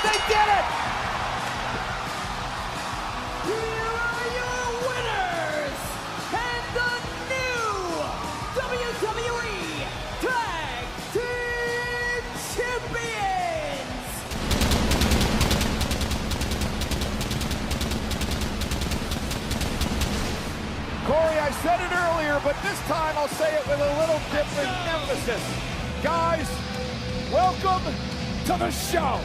They did it! Here are your winners and the new WWE Tag Team Champions! Corey, I said it earlier, but this time I'll say it with a little different emphasis. Guys, welcome to the show.